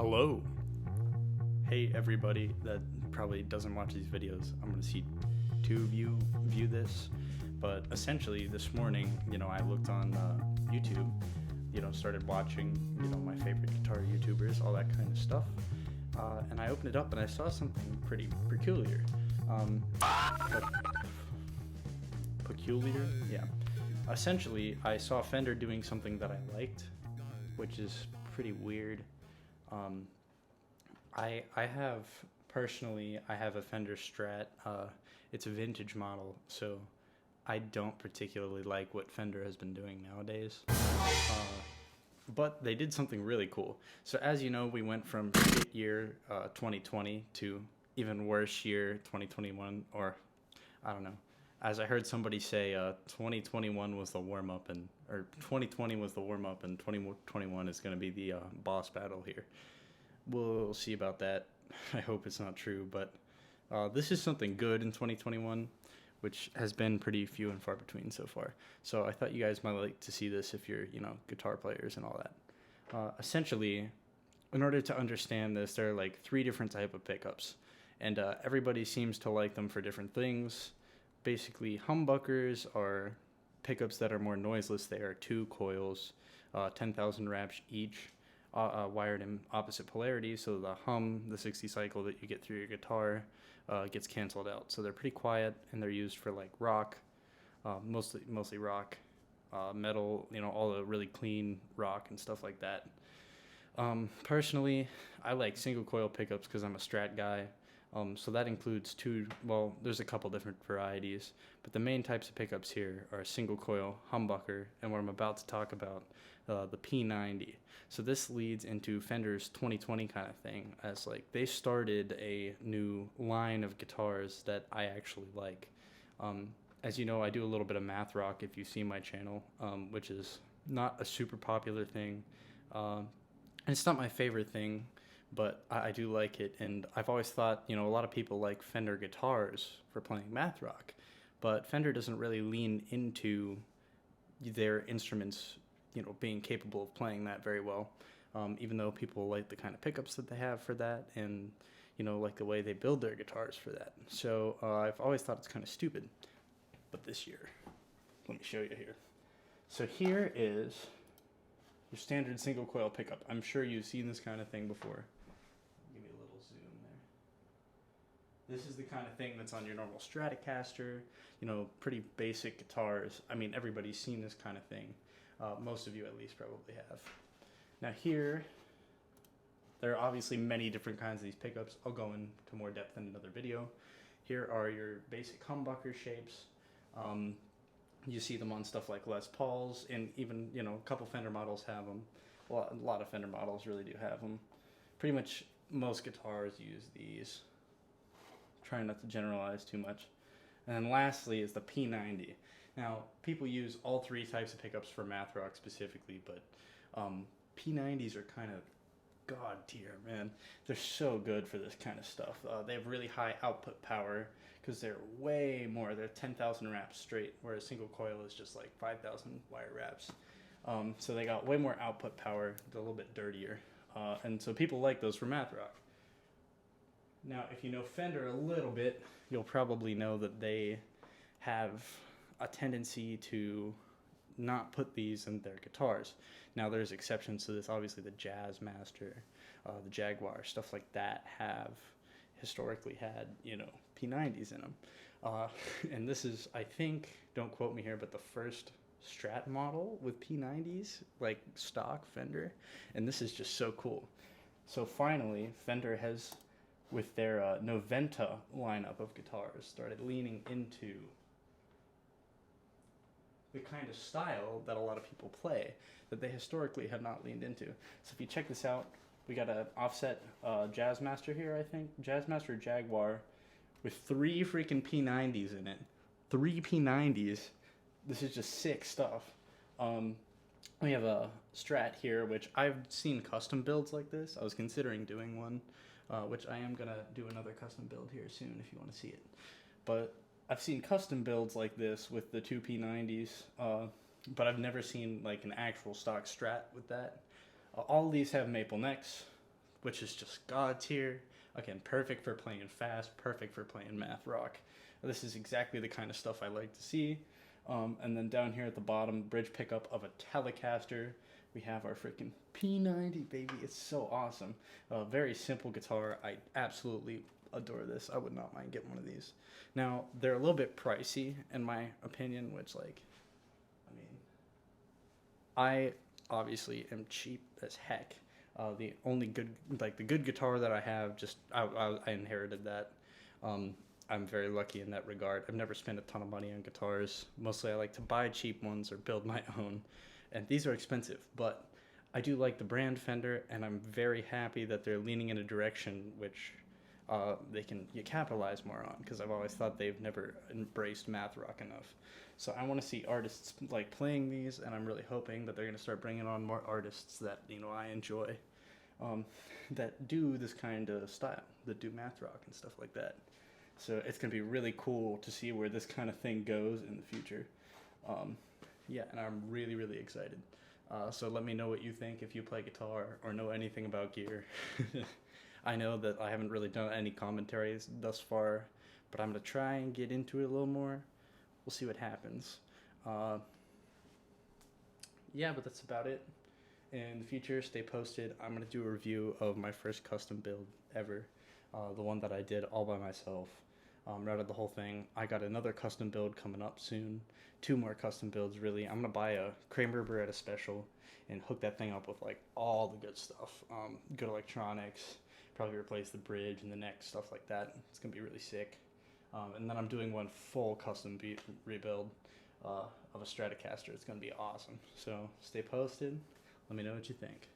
Hello. Hey everybody that probably doesn't watch these videos. I'm gonna see two of you view this, but essentially this morning, I looked on YouTube, started watching, my favorite guitar YouTubers, all that kind of stuff, and I opened it up and I saw something pretty peculiar. Peculiar? Yeah. Essentially, I saw Fender doing something that I liked, which is pretty weird. I have a Fender Strat. It's a vintage model, so I don't particularly like what Fender has been doing nowadays. But they did something really cool. So as you know, we went from shit year 2020 to even worse year 2021, or I don't know. As I heard somebody say, 2021 was the warm-up, or 2020 was the warm-up, and 2021 is going to be the boss battle here. We'll see about that. I hope it's not true, but this is something good in 2021, which has been pretty few and far between so far. So I thought you guys might like to see this if you're, guitar players and all that. Essentially, in order to understand this, there are like 3 different type of pickups, and everybody seems to like them for different things. Basically, humbuckers are pickups that are more noiseless. They are 2 coils, 10,000 wraps each, wired in opposite polarity, so the hum, the 60 cycle that you get through your guitar, gets canceled out. So they're pretty quiet, and they're used for like rock, mostly rock, metal, all the really clean rock and stuff like that. Personally, I like single coil pickups because I'm a Strat guy. So that includes there's a couple different varieties, but the main types of pickups here are single coil, humbucker, and what I'm about to talk about, the P90. So this leads into Fender's 2020 kind of thing, as like they started a new line of guitars that I actually like. As you know, I do a little bit of math rock if you see my channel, which is not a super popular thing, and it's not my favorite thing, but I do like it, and I've always thought, a lot of people like Fender guitars for playing math rock, but Fender doesn't really lean into their instruments, being capable of playing that very well, even though people like the kind of pickups that they have for that, and, like the way they build their guitars for that. So I've always thought it's kind of stupid, but this year, let me show you here. So here is your standard single coil pickup. I'm sure you've seen this kind of thing before. Give me a little zoom there. This is the kind of thing that's on your normal Stratocaster, pretty basic guitars. I mean, everybody's seen this kind of thing. Most of you at least probably have. Now here, there are obviously many different kinds of these pickups. I'll go into more depth in another video. Here are your basic Humbucker shapes. You see them on stuff like Les Pauls, and even, a couple Fender models have them. Well, a lot of Fender models really do have them. Pretty much most guitars use these. Trying not to generalize too much. And then lastly is the P90. Now, people use all 3 types of pickups for math rock specifically, but P90s are kind of god tier, man. They're so good for this kind of stuff. They have really high output power because they're way more. They're 10,000 wraps straight, whereas single coil is just like 5,000 wire wraps. So they got way more output power. They're a little bit dirtier. And so people like those for math rock. Now, if you know Fender a little bit, you'll probably know that they have a tendency to not put these in their guitars. Now, there's exceptions to this. Obviously, the Jazzmaster, the Jaguar, stuff like that have historically had, P90s in them. And this is, I think, don't quote me here, but the first Strat model with P90s, like stock Fender. And this is just so cool. So finally, Fender has, with their Noventa lineup of guitars, started leaning into the kind of style that a lot of people play that they historically have not leaned into. So if you check this out, we got an offset Jazzmaster here, I think. Jazzmaster Jaguar with 3 freaking P90s in it. 3 P90s. This is just sick stuff. We have a Strat here, which I've seen custom builds like this. I was considering doing one, which I am going to do another custom build here soon if you want to see it. But I've seen custom builds like this with the 2 P90s, but I've never seen like an actual stock Strat with that. All of these have maple necks, which is just god tier. Again, perfect for playing fast, perfect for playing math rock. This is exactly the kind of stuff I like to see. And then down here at the bottom, bridge pickup of a Telecaster. We have our freaking P90, baby. It's so awesome. Very simple guitar. I absolutely adore this. I would not mind getting one of these. Now, they're a little bit pricey, in my opinion, which, like, I mean, I obviously am cheap as heck. The only good, like, the good guitar that I have, just, I inherited that. I'm very lucky in that regard. I've never spent a ton of money on guitars. Mostly I like to buy cheap ones or build my own. And these are expensive, but I do like the brand Fender, and I'm very happy that they're leaning in a direction which they can capitalize more on, because I've always thought they've never embraced math rock enough. So I want to see artists like playing these, and I'm really hoping that they're going to start bringing on more artists that, you know, I enjoy, that do this kind of style, that do math rock and stuff like that. So it's going to be really cool to see where this kind of thing goes in the future. Yeah, and I'm really, really excited. So let me know what you think if you play guitar or know anything about gear. I know that I haven't really done any commentaries thus far, but I'm going to try and get into it a little more. We'll see what happens. Yeah, but that's about it. In the future, stay posted. I'm going to do a review of my first custom build ever. The one that I did all by myself. Routed the whole thing. I got another custom build coming up soon. 2 more custom builds, really. I'm going to buy a Kramer Beretta Special and hook that thing up with, like, all the good stuff. Good electronics, probably replace the bridge and the neck, stuff like that. It's going to be really sick. And then I'm doing one full custom rebuild of a Stratocaster. It's going to be awesome. So stay posted. Let me know what you think.